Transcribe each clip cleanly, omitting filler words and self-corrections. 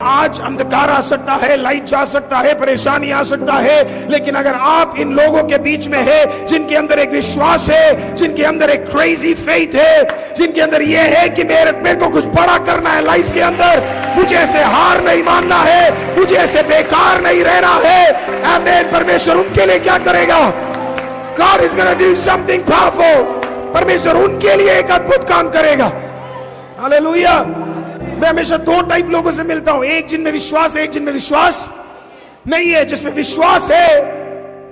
आज अंधकार आ सकता है, लाइट जा सकता है, परेशानी आ सकता है, लेकिन अगर आप इन लोगों के बीच में है जिनके अंदर एक विश्वास है, जिनके अंदर एक क्रेजी फेथ है, जिनके अंदर यह है कि मेरे को कुछ बड़ा करना है लाइफ के अंदर, मुझे ऐसे हार नहीं मानना है, मुझे ऐसे बेकार नहीं रहना है, आमीन। परमेश्वर उनके लिए क्या करेगा? God is going to do something powerful. परमेश्वर उनके लिए एक अद्भुत काम करेगा। हालेलुया। मैं हमेशा दो टाइप लोगों से मिलता हूं, एक जिनमें विश्वास है, एक जिनमें विश्वास नहीं है। जिसमें विश्वास है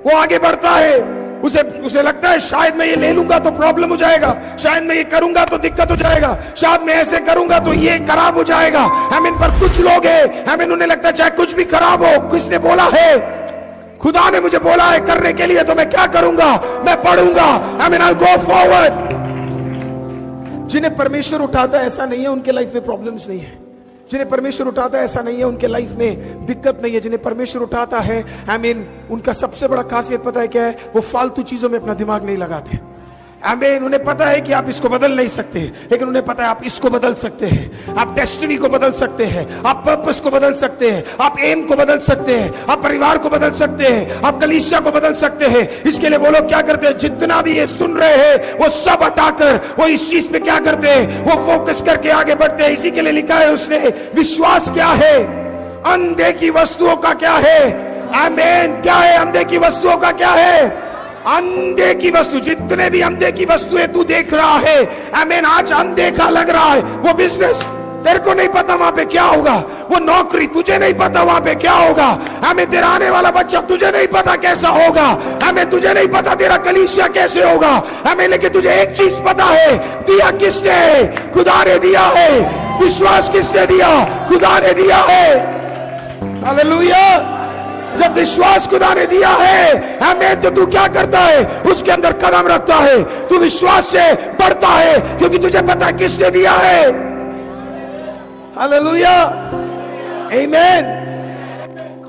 वो आगे बढ़ता है, उसे लगता है शायद मैं ये ले लूंगा तो प्रॉब्लम हो जाएगा, शायद मैं ये करूंगा तो दिक्कत हो जाएगा, शायद मैं ऐसे करूंगा तो ये खराब हो जाएगा। आमीन। पर कुछ लोग हैं, आमीन, उन्हें लगता है चाहे कुछ भी खराब हो, किसने बोला है? खुदा ने मुझे बोला है करने के लिए, तो मैं क्या करूंगा? मैं पढ़ूंगा। आमीन, आई विल गो फॉरवर्ड। जिन्हें परमेश्वर उठाता है ऐसा नहीं है उनके लाइफ में प्रॉब्लम्स नहीं है, जिन्हें परमेश्वर उठाता है ऐसा नहीं है उनके लाइफ में दिक्कत नहीं है। जिन्हें परमेश्वर उठाता है, आमीन, उनका सबसे बड़ा खासियत पता है क्या है? वो फालतू चीजों में अपना दिमाग नहीं लगाते। आमीन। उन्हें पता है कि आप इसको बदल नहीं सकते, लेकिन उन्हें पता है आप इसको बदल सकते हैं, आप डेस्टिनी को बदल सकते हैं, आप पर्पस को बदल सकते हैं, आप एम को बदल सकते हैं, आप परिवार को बदल सकते हैं, आप कलीसिया को बदल सकते हैं। इसके लिए वो लोग क्या करते हैं? जितना भी ये सुन रहे हैं वो सब हटाकर वो इस चीज पे क्या करते हैं? वो फोकस करके आगे बढ़ते हैं। इसी के लिए लिखा है उसने, विश्वास क्या है? अंधे की वस्तुओं का क्या है? आमीन। क्या है अंधे की वस्तुओं का? क्या है? अंधे की वस्तु। जितने भी अंधे की वस्तुएं तू देख रहा है, आमीन, आज अनदेखा लग रहा है। वो बिजनेस तेरे को नहीं पता वहां पे क्या होगा, वो नौकरी तुझे नहीं पता वहां पे क्या होगा, हमें तेरा आने वाला बच्चा तुझे नहीं पता कैसा होगा, हमें तुझे नहीं पता तेरा कलीसिया कैसे होगा, हमें लेकिन तुझे एक चीज पता है, दिया किसने है? खुदा ने दिया है। विश्वास किसने दिया? खुदा ने दिया है। हालेलुया। जब विश्वास खुदा ने दिया है, हमें तो तू क्या करता है? उसके अंदर कदम रखता है, तू विश्वास से बढ़ता है, क्योंकि तुझे पता है किसने दिया है। हालेलुया। आमीन।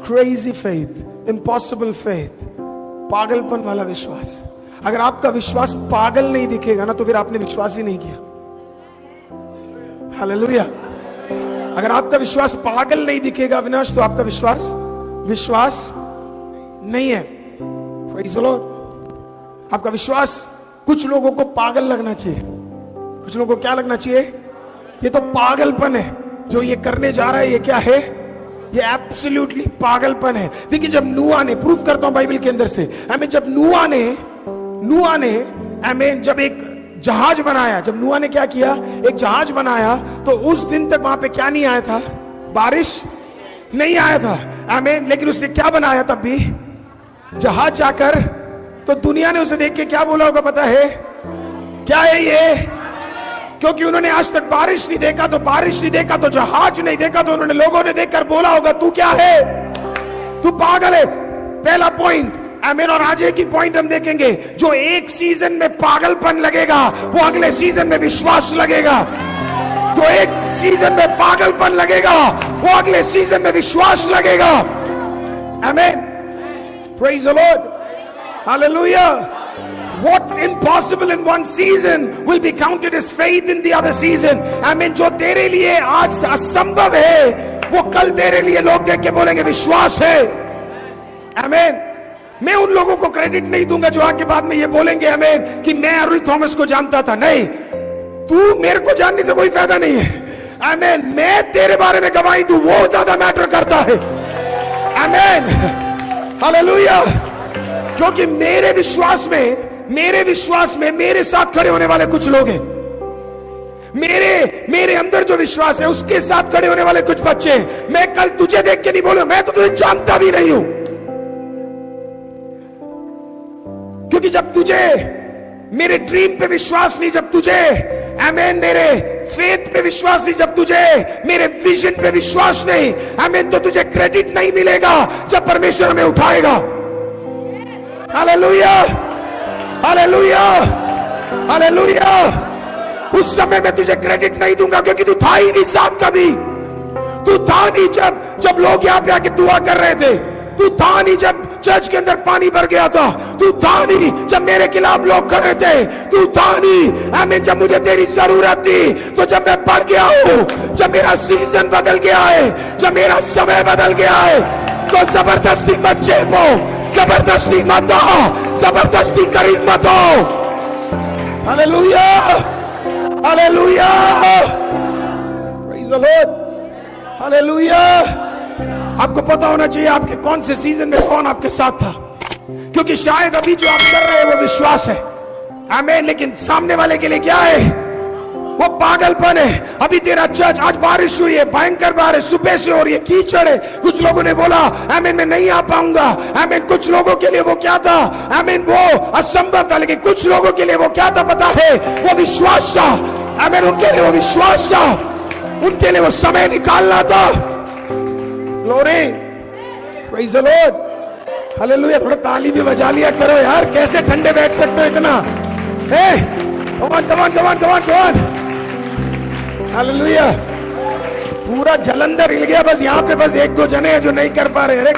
क्रेजी फेथ, इम्पॉसिबल फेथ, पागलपन वाला विश्वास। अगर आपका विश्वास पागल नहीं दिखेगा ना, तो फिर आपने विश्वास ही नहीं किया। हालेलुया। अगर आपका विश्वास पागल नहीं दिखेगा अविनाश, तो आपका विश्वास नहीं है। Praise the Lord. आपका विश्वास, कुछ लोगों को पागल लगना चाहिए, कुछ लोगों को क्या लगना चाहिए? ये तो पागलपन है जो ये करने जा रहा है। ये क्या है? ये एब्सोल्युटली पागलपन है। देखिए, जब नूह ने, प्रूफ करता हूं बाइबल के अंदर से, आमीन, जब नूह ने आमीन, जब एक जहाज बनाया, जब नूह ने क्या किया? एक जहाज बनाया, तो उस दिन तक वहां पे क्या नहीं आया था? बारिश नहीं आया था। आमीन। लेकिन उसने क्या बनाया तब भी? जहाज जाकर, तो दुनिया ने उसे देख के क्या बोला होगा पता है? क्या है ये? क्योंकि उन्होंने आज तक बारिश नहीं देखा, तो बारिश नहीं देखा तो जहाज नहीं देखा, तो उन्होंने, लोगों ने देखकर बोला होगा तू क्या है? तू पागल है। पहला पॉइंट। आमीन। और आज एक ही पॉइंट हम देखेंगे, जो एक सीजन में पागलपन लगेगा वो अगले सीजन में विश्वास लगेगा। जो एक सीजन में पागलपन लगेगा वो अगले सीजन में विश्वास लगेगा। आमीन। Praise the Lord. Hallelujah. What's impossible in one season will be counted as faith in the other season. आमीन। जो तेरे लिए आज असंभव है, वो कल तेरे लिए लोग देख के बोलेंगे विश्वास है। आमीन। मैं उन लोगों को क्रेडिट नहीं दूंगा जो आके बाद में ये बोलेंगे आमीन कि मैं अर्ल थॉमस को जानता था। नहीं, तू मेरे को जानने से कोई फायदा नहीं है। आमीन। मैं तेरे बारे में गवाही दूं, वो ज्यादा मैटर करता है। आमीन। हालेलुया। क्योंकि मेरे विश्वास में मेरे साथ खड़े होने वाले कुछ लोग हैं। मेरे अंदर जो विश्वास है उसके साथ खड़े होने वाले कुछ बच्चे हैं। मैं कल तुझे देख के नहीं बोलूं, मैं तो तुझे जानता भी नहीं हूं। क्योंकि जब तुझे मेरे ड्रीम पे विश्वास नहीं, जब तुझे आमीन मेरे फेथ पे विश्वास नहीं, जब तुझे मेरे विजन पे विश्वास नहीं, आमीन, तो तुझे क्रेडिट नहीं मिलेगा जब परमेश्वर हमें उठाएगा। हालेलुया। हालेलुया। हालेलुया। उस समय मैं तुझे क्रेडिट नहीं दूंगा, क्योंकि तू था ही नहीं साथ कभी। तू था नहीं जब लोग यहां पे आके दुआ कर रहे थे। तू था नहीं जब चर्च के अंदर पानी भर गया था, तू था नहीं जब मेरे खिलाफ लोग खड़े थे, तू था नहीं आमीन जब मुझे तेरी जरूरत थी। तो जब मैं बढ़ गया हूं, जब मेरा सीजन बदल गया है, जब मेरा समय बदल गया है, तो जबरदस्ती मत चेपो, जबरदस्ती मत आओ, जबरदस्ती करीब मत आओ। Hallelujah, hallelujah, praise the Lord, hallelujah. आपको पता होना चाहिए आपके कौन से सीजन में कौन आपके साथ था, क्योंकि शायद अभी जो आप कर रहे हैं वो विश्वास है, आमीन, लेकिन सामने वाले के लिए क्या है, वो पागलपन है। अभी तेरा चर्च, आज बारिश हुई है, भयंकर बारिश सुबह से हो रही है, कीचड़ है, कुछ लोगों ने बोला आमीन मैं नहीं आ पाऊंगा, आमीन। कुछ लोगों के लिए वो क्या था, आमीन वो असंभव था, लेकिन कुछ लोगों के लिए वो क्या था पता है, वो विश्वास था, आमीन। उनके लिए वो विश्वास था, उनके लिए वो समय निकालना था। Glory, praise the Lord, hallelujah. थोड़ा ताली भी बजा लिया करो यार, कैसे ठंडे बैठ सकते हो इतना, come on come on come on come on come on, hallelujah. पूरा जलंधर हिल गया, बस यहाँ पे बस एक दो जने हैं जो नहीं कर पा रहे। अरे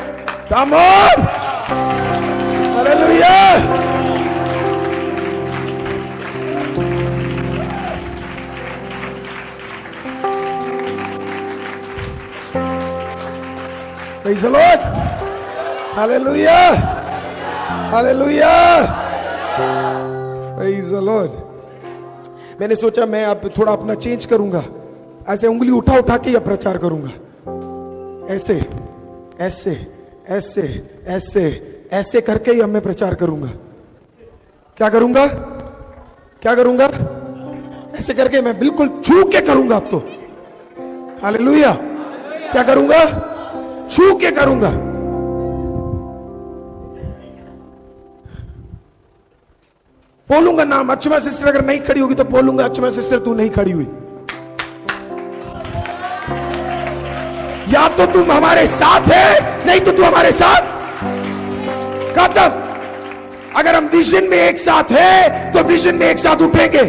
come on, hallelujah. Praise the Lord, hallelujah, hallelujah, Praise the Lord। मैंने सोचा मैं अब थोड़ा अपना चेंज करूंगा, ऐसे उंगली उठा उठा के या प्रचार करूंगा, ऐसे ऐसे ऐसे ऐसे ऐसे करके ही अब मैं प्रचार करूंगा। क्या करूंगा, क्या करूंगा, ऐसे करके मैं बिल्कुल छू के करूंगा अब तो, हालेलुया। क्या करूंगा, छू के करूंगा। बोलूंगा नाम, अच्छमा सिस्टर अगर नहीं खड़ी होगी तो बोलूंगा अच्छमा सिस्टर तू नहीं खड़ी हुई, या तो तुम हमारे साथ है, नहीं तो तू हमारे साथ खत्म। अगर हम विजन में एक साथ है तो विजन में एक साथ उठेंगे।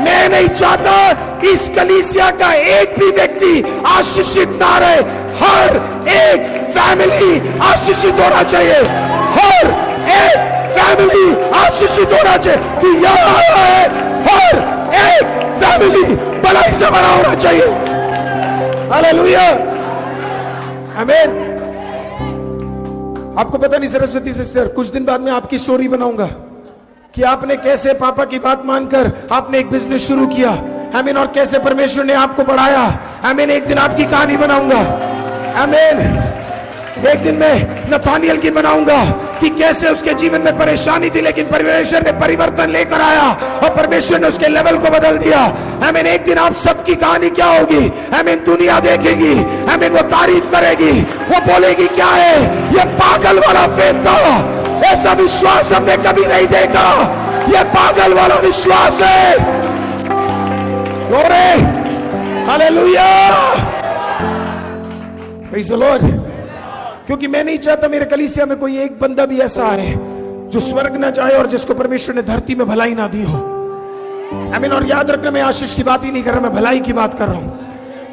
मैं नहीं चाहता कि इस कलीसिया का एक भी व्यक्ति आशीषित ना रहे, हर एक फैमिली आशीषित होना चाहिए, हर एक फैमिली आशीषित होना चाहिए, कि यहाँ है हर एक फैमिली भलाई से भरा होना चाहिए। हालेलुया, आमीन। आपको पता नहीं सरस्वती सिस्टर, कुछ दिन बाद में आपकी स्टोरी बनाऊंगा कि आपने कैसे पापा की बात मानकर आपने एक बिजनेस शुरू किया, आमीन, और कैसे परमेश्वर ने आपको बढ़ाया, आमीन। एक दिन आपकी कहानी बनाऊंगा, आमीन। एक दिन मैं नथानियल की बनाऊंगा कि कैसे उसके जीवन में परेशानी थी, लेकिन परमेश्वर ने परिवर्तन लेकर आया और परमेश्वर ने उसके लेवल को बदल दिया, आमीन। एक दिन आप सबकी कहानी क्या होगी, आमीन, दुनिया देखेगी, आमीन, वो तारीफ करेगी, वो बोलेगी क्या है ये पागल वाला फेथ था, ऐसा विश्वास हमने कभी नहीं देखा, ये पागल वाला विश्वास है। Glory, hallelujah, praise the Lord. क्योंकि मैं नहीं चाहता मेरे कलीसिया में कोई एक बंदा भी ऐसा है जो स्वर्ग ना जाए और जिसको परमेश्वर ने धरती में भलाई ना दी हो, आमीन। और याद रखना, मैं आशीष की बात ही नहीं कर रहा, मैं भलाई की बात कर रहा हूं।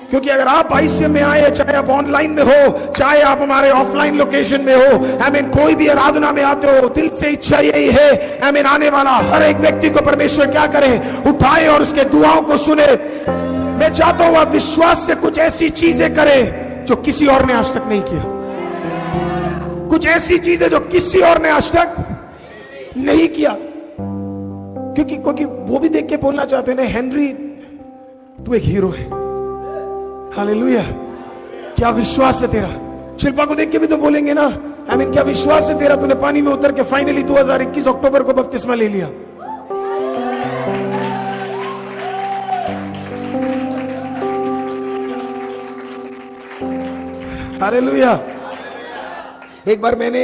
क्योंकि अगर आप आईसीएम में आए, चाहे आप ऑनलाइन में हो, चाहे आप हमारे ऑफलाइन लोकेशन में हो, आमीन, कोई भी आराधना में आते हो, दिल से इच्छा यही है, आमीन, आने वाला हर एक व्यक्ति को परमेश्वर क्या करे, उठाए और उसके दुआओं को सुने। मैं चाहता हूं आप विश्वास से कुछ ऐसी चीजें करें जो किसी और ने आज तक नहीं किया, कुछ ऐसी चीजें जो किसी और ने आज तक नहीं किया। क्योंकि वो भी देख के बोलना चाहते हैं ना, हेनरी तू एक हीरो है, हालेलुया, क्या विश्वास है तेरा। शिल्पा को देख के भी तो बोलेंगे ना, आमीन, क्या विश्वास है तेरा, तूने पानी में उतर के फाइनली 2021 अक्टूबर को बपतिस्मा ले लिया। हालेलुया। एक बार मैंने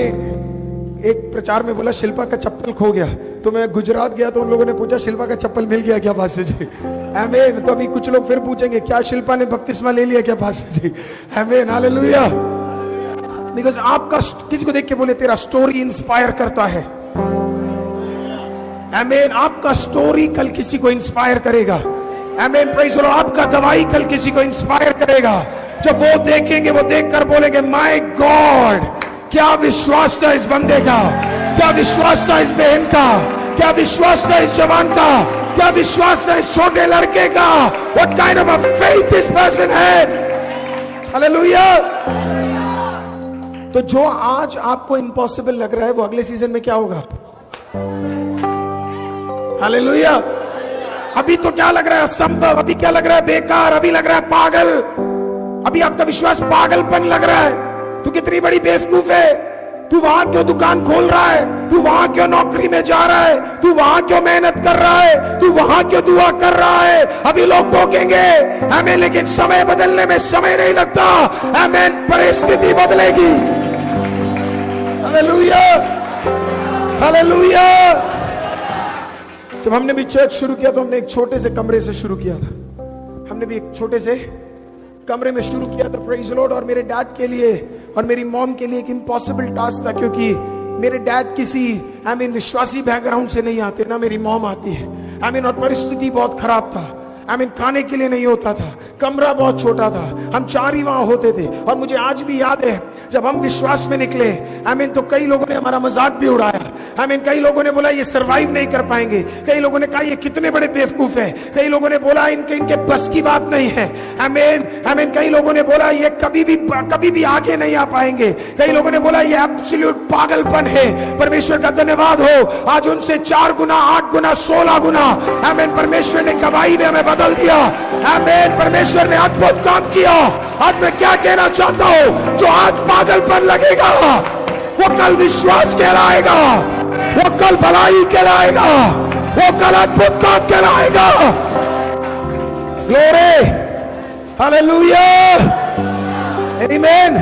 एक प्रचार में बोला शिल्पा का चप्पल खो गया, तो मैं गुजरात गया तो उन लोगों ने पूछा शिल्पा का चप्पल मिल गया क्या पास्टर जी, आमीन। तो अभी कुछ लोग फिर पूछेंगे क्या शिल्पा ने बपतिस्मा ले लिया क्या पास्टर जी, आमीन, हालेलुया। बिकॉज़ आपका, किसी को देख के बोले तेरा स्टोरी इंस्पायर करता है, आमीन। आपका स्टोरी कल किसी को इंस्पायर करेगा, आमीन, प्रेज़ द लॉर्ड। आपका गवाही कल किसी को इंस्पायर करेगा। जब वो देखेंगे, वो देखकर बोलेंगे माय गॉड, क्या विश्वास था इस बंदे का, क्या विश्वास था इस बहन का, क्या विश्वास था इस जवान का, क्या विश्वास था इस छोटे लड़के का। What kind of a faith this person had? Hallelujah. तो जो आज आपको इम्पॉसिबल लग रहा है वो अगले सीजन में क्या होगा? हालेलुया। अभी तो क्या लग रहा है? असंभव। अभी क्या लग रहा है? बेकार। अभी लग रहा है पागल। अभी आपका विश्वास पागलपन लग रहा है। तू कितनी बड़ी बेवकूफ है, तू वहां क्यों दुकान खोल रहा है, तू वहां क्यों नौकरी में जा रहा है, तू वहां क्यों मेहनत कर रहा है, तू वहां क्यों दुआ कर रहा है। अभी लोग टोकेंगे हमें, लेकिन समय बदलने में समय नहीं लगता। आमीन। परिस्थिति बदलेगी। Hallelujah, hallelujah. जब हमने भी चर्च शुरू किया तो हमने एक छोटे से कमरे से शुरू किया था। हमने भी एक छोटे से कमरे में शुरू किया था, प्रेज द लॉर्ड। और मेरे डैड के लिए और मेरी मॉम के लिए एक इम्पॉसिबल टास्क था, क्योंकि मेरे डैड किसी विश्वासी बैकग्राउंड से नहीं आते, ना मेरी मॉम आती है। और परिस्थिति बहुत खराब था। खाने के लिए नहीं होता था, कमरा बहुत छोटा था, हम 4 ही वहां होते थे। और मुझे आज भी याद है जब हम विश्वास में निकले, तो कई लोगों ने हमारा मजाक भी उड़ाया। कई लोगों ने बोला ये सरवाइव नहीं कर पाएंगे, कई लोगों ने कहा ये कितने बड़े बेवकूफ है, कई लोगों ने बोला इनके बस की बात नहीं है। कई लोगों ने बोला ये कभी भी आगे नहीं आ पाएंगे, कई लोगों ने बोला ये एब्सोल्यूट पागलपन है। परमेश्वर का धन्यवाद हो, आज उनसे 4 गुना, 8 गुना, 16 गुना परमेश्वर ने गवाही में हमें बदल दिया। आमीन। परमेश्वर ने अद्भुत काम किया। आज मैं क्या कहना चाहता हूं, जो आज पागलपन लगेगा वो कल विश्वास कहलाएगा, वो कल भलाई कहलाएगा, वो कल अद्भुत काम कहलाएगा। ग्लोरी, हालेलुया, आमीन।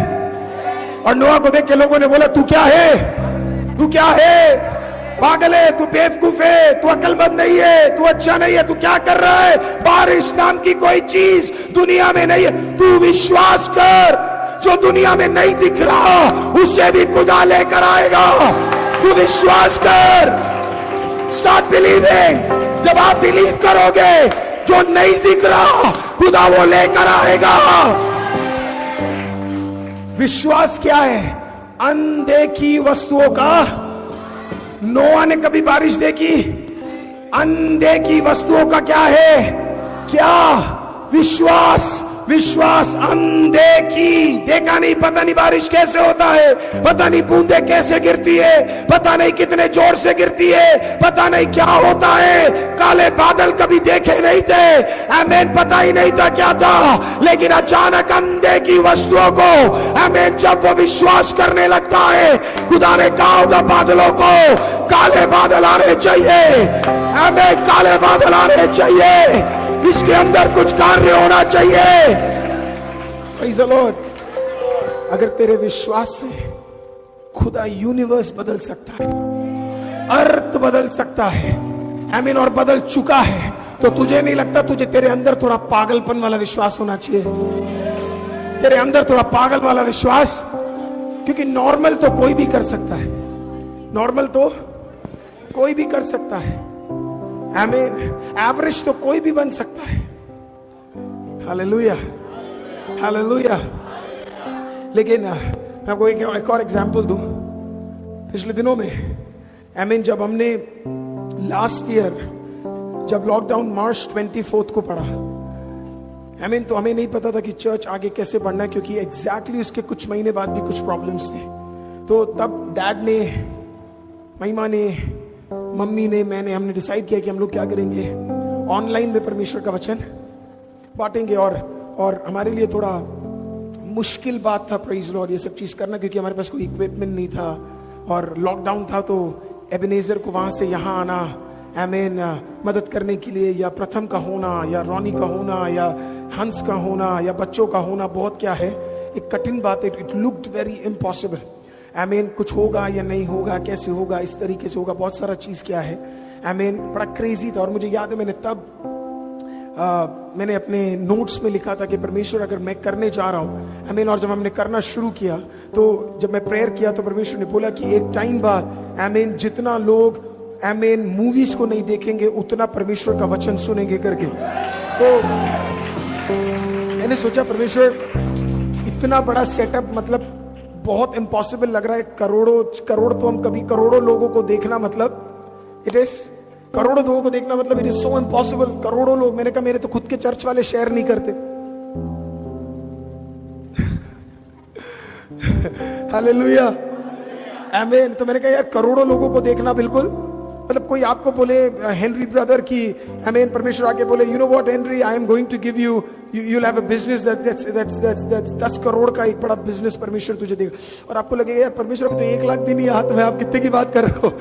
और नोआ को देख के लोगों ने बोला तू क्या है, तू क्या है, पागल है, तू बेवकूफ है, तू अक्लमंद नहीं है, तू अच्छा नहीं है, तू क्या कर रहा है। बारिश नाम की कोई चीज दुनिया में नहीं है। तू विश्वास कर, जो दुनिया में नहीं दिख रहा उसे भी खुदा लेकर आएगा। तू विश्वास कर, स्टार्ट बिलीविंग। जब आप बिलीव करोगे, जो नहीं दिख रहा खुदा वो लेकर आएगा। विश्वास क्या है? अनदेखी वस्तुओं का। नोआ ने कभी बारिश देखी? अनदेखी वस्तुओं का क्या है? क्या? विश्वास। विश्वास अनदेखी, देखा नहीं, पता नहीं बारिश कैसे होता है, पता नहीं बूंदे कैसे गिरती है, पता नहीं कितने जोर से गिरती है, पता नहीं क्या होता है। काले बादल कभी देखे नहीं थे, आमीन, पता ही नहीं था क्या था। लेकिन अचानक अनदेखी वस्तुओं को, आमीन, जब वो विश्वास करने लगता है, खुदा ने कहा होगा बादलों को काले बादल आने चाहिए, आमीन, काले बादल आने चाहिए, इसके अंदर कुछ कार्य होना चाहिए। Praise the Lord. अगर तेरे विश्वास से खुदा यूनिवर्स बदल सकता है, अर्थ बदल सकता है, आमीन, और बदल चुका है, तो तुझे नहीं लगता तुझे तेरे अंदर थोड़ा पागलपन वाला विश्वास होना चाहिए? तेरे अंदर थोड़ा पागल वाला विश्वास, क्योंकि नॉर्मल तो कोई भी कर सकता है, नॉर्मल तो कोई भी कर सकता है, आमीन, एवरेज तो कोई भी बन सकता है। Hallelujah, hallelujah. लेकिन मैं आपको एक और एग्जांपल दूं। पिछले दिनों में, आमीन, जब हमने लास्ट ईयर जब लॉकडाउन मार्च 24 को पड़ा, आमीन, तो हमें नहीं पता था कि चर्च आगे कैसे बढ़ना है, क्योंकि एग्जैक्टली उसके कुछ महीने बाद भी कुछ प्रॉब्लम्स थे। तो तब डैड ने, महिमा ने, मम्मी ने, मैंने, हमने डिसाइड किया कि हम लोग क्या करेंगे, ऑनलाइन में परमेश्वर का वचन बांटेंगे। और हमारे लिए थोड़ा मुश्किल बात था, प्रेज़ द लॉर्ड, ये सब चीज करना, क्योंकि हमारे पास कोई इक्विपमेंट नहीं था और लॉकडाउन था। तो एबेनेजर को वहां से यहाँ आना, आमीन, मदद करने के लिए, या प्रथम का होना, या रोनी का होना, या हंस का होना, या बच्चों का होना, बहुत क्या है, एक कठिन बात है। इट लुक्ड वेरी इम्पॉसिबल, आमीन, कुछ होगा या नहीं होगा, कैसे होगा, इस तरीके से होगा, बहुत सारा चीज क्या है, आमीन, बड़ा क्रेजी था। और मुझे याद है मैंने तब मैंने अपने नोट्स में लिखा था कि परमेश्वर अगर मैं करने जा रहा हूं, आमीन, और जब हमने करना शुरू किया, तो जब मैं प्रेयर किया तो परमेश्वर ने बोला कि एक टाइम बाद, आमीन, जितना लोग, आमीन, मूवीज को नहीं देखेंगे उतना परमेश्वर का वचन सुनेंगे करके। तो मैंने सोचा परमेश्वर इतना बड़ा सेटअप, मतलब बहुत इम्पॉसिबल लग रहा है। करोड़ तो हम कभी करोड़ों लोगों को देखना मतलब इट इज करोड़ों लोगों को देखना मतलब इट इज सो इम्पॉसिबल। करोड़ों लोग, मैंने कहा मेरे तो खुद के चर्च वाले शेयर नहीं करते। हालेलुया, आमीन। तो मैंने कहा यार करोड़ों लोगों को देखना बिल्कुल मतलब कोई आपको बोले हेनरी ब्रदर की आमीन, परमेश्वर आके बोले you know what Henry, I am going to give you will have a business that's 10 crore का एक बड़ा बिजनेस परमेश्वर तुझे देगा। और आपको लगेगा यार परमेश्वर अभी तो 1 लाख भी नहीं हाथ में, आप कितने की बात कर रहे हो।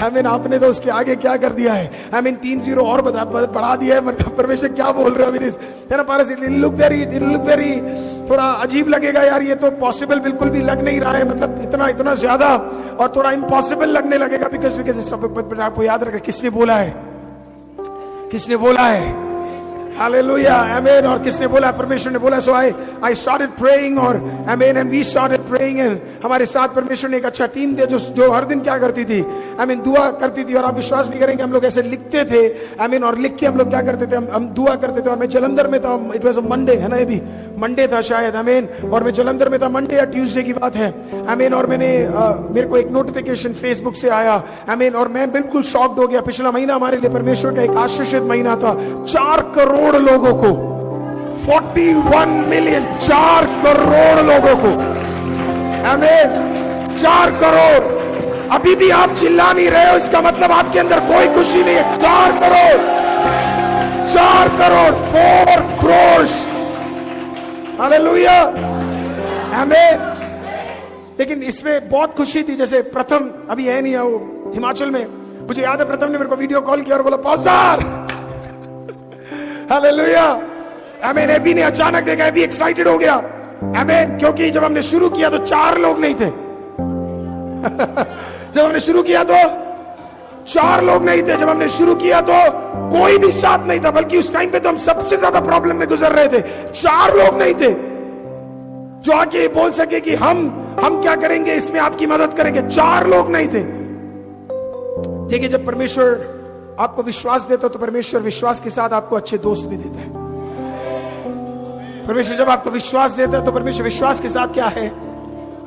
आमीन, आपने तो उसके आगे क्या कर दिया है। आमीन 3 0 और बढ़ा दिया है। मतलब परमेश्वर क्या बोल रहे हो है ना पारस। इट लुक वेरी थोड़ा अजीब लगेगा यार, ये तो पॉसिबल बिल्कुल भी लग नहीं रहा है। मतलब इतना ज्यादा और थोड़ा इम्पॉसिबल लगने लगेगा बिकॉज सब आपको याद रखा किसने बोला है हालेलुया, आमीन। और किसने बोला? परमेश्वर ने बोला। सो आई स्टार्टेड प्रेइंग और आमीन and we started praying and हमारे साथ परमेश्वर ने एक अच्छा टीम दिया जो हर दिन क्या करती थी, आमीन दुआ करती थी। और आप विश्वास नहीं करेंगे, हम लोग ऐसे लिखते थे आमीन, और लिख के हम लोग क्या करते थे, हम दुआ करते थे। और मैं जलंधर में था, इट वाज अ मंडे है ना, ये भी मंडे था शायद, आमीन। और मैं जलंधर में था, मंडे या ट्यूसडे की बात है, आमीन। और मेरे को एक नोटिफिकेशन फेसबुक से आया, आमीन। और मैं बिल्कुल शॉक्ड हो गया। पिछला महीना हमारे लिए परमेश्वर का एक आशीषित महीना था। 4 करोड़ लोगों को, 41 मिलियन, 4 करोड़ लोगों को, आमीन, 4 करोड़। अभी भी आप चिल्ला नहीं रहे हो, इसका मतलब आपके अंदर कोई खुशी नहीं है। 4 करोड़, 4 करोड़ हालेलुया, आमीन। लेकिन इसमें बहुत खुशी थी। जैसे प्रथम अभी है नहीं है वो हिमाचल में, मुझे याद है प्रथम ने मेरे को वीडियो कॉल किया और बोला पास्टर हालेलुया, आमीन। एबी ने अचानक देखा, एबी एक्साइटेड हो गया, आमीन। क्योंकि जब हमने शुरू किया तो 4 लोग नहीं थे। जब हमने शुरू किया तो 4 लोग नहीं थे। जब हमने शुरू किया तो कोई भी साथ नहीं था, बल्कि उस टाइम पे तो हम सबसे ज्यादा प्रॉब्लम में गुजर रहे थे। 4 लोग नहीं थे जो आके बोल सके कि हम क्या करेंगे, इसमें आपकी मदद करेंगे। 4 लोग नहीं थे। देखिए, जब परमेश्वर आपको विश्वास देता तो परमेश्वर विश्वास के साथ आपको अच्छे दोस्त भी देता है। परमेश्वर जब आपको विश्वास देता है तो परमेश्वर विश्वास के साथ क्या है,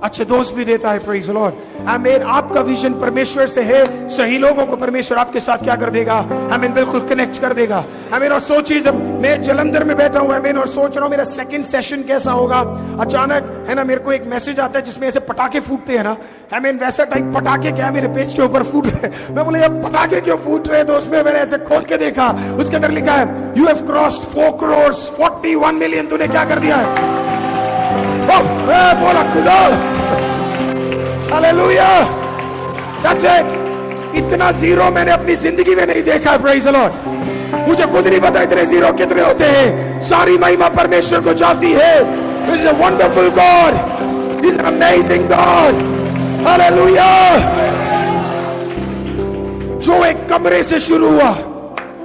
अच्छे दोस्त भी देता है। प्रेज़ द लॉर्ड, आमीन। आपका विजन परमेश्वर से है, सही लोगों को परमेश्वर आपके साथ क्या कर देगा, आमीन, बिल्कुल कनेक्ट कर देगा, आमीन। और सोचिए, जब मैं जलंधर में बैठा हूं, आमीन, और सोच रहा हूं मेरा सेकंड सेशन कैसा होगा, अचानक है ना मेरे को एक मैसेज आता है जिसमें ऐसे पटाखे फूटते हैं ना, आमीन, वैसा टाइप पटाखे क्या मेरे पेज के ऊपर फूट रहे। मैं बोले यार पटाखे क्यों फूट रहे? तो उसमें मैंने ऐसे खोल के देखा, उसके अंदर लिखा है you have crossed 4 crore 41 million. तूने क्या कर दिया है? बोला खुदा, हालेलुया, दैट्स इट। इतना जीरो मैंने अपनी जिंदगी में नहीं देखा। प्रेज़ द लॉर्ड, मुझे खुद नहीं पता इतने जीरो कितने होते हैं। सारी महिमा परमेश्वर को जाती है। He is a wonderful God, He is an amazing God, hallelujah. जो एक कमरे से शुरू हुआ,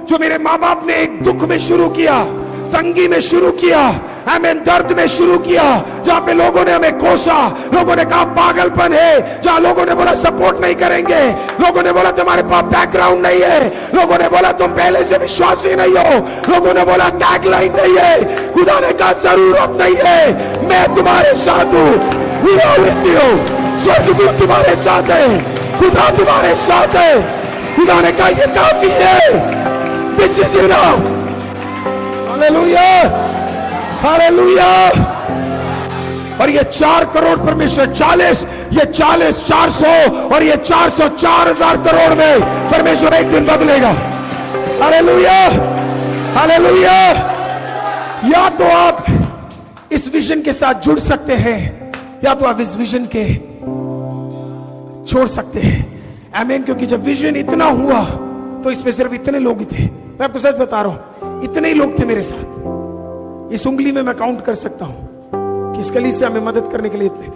जो मेरे माँ बाप ने एक दुख में शुरू किया, तंगी में शुरू किया, आमीन, दर्द में शुरू किया, जहां पे लोगों ने हमें कोसा, लोगों ने कहा पागलपन है, जहां लोगों ने बोला सपोर्ट नहीं करेंगे, लोगों ने बोला तुम्हारे पास बैकग्राउंड नहीं है, लोगों ने बोला तुम पहले से विश्वासी नहीं हो, लोगों ने बोला टैगलाइन नहीं है, खुदा ने कहा जरूरत नहीं है, मैं तुम्हारे साथ हूं, we are with you, स्वर्गदूत तुम्हारे साथ है, खुदा तुम्हारे साथ है। खुदा ने कहा ये काफी है, this is enough, hallelujah, hallelujah. और ये 4 करोड़ परमेश्वर 40, ये 40 400 और ये 400 4000 करोड़ में परमेश्वर एक दिन बदलेगा। Hallelujah, hallelujah. या तो आप इस विजन के साथ जुड़ सकते हैं, या तो आप इस विजन के छोड़ सकते हैं, आमीन। क्योंकि जब विजन इतना हुआ तो इसमें सिर्फ इतने लोग ही थे। मैं आपको सच बता रहा हूं, इतने ही लोग थे मेरे साथ। इस उंगली में मैं काउंट कर सकता हूं कि इस कलीसिया में मदद करने के लिए इतने।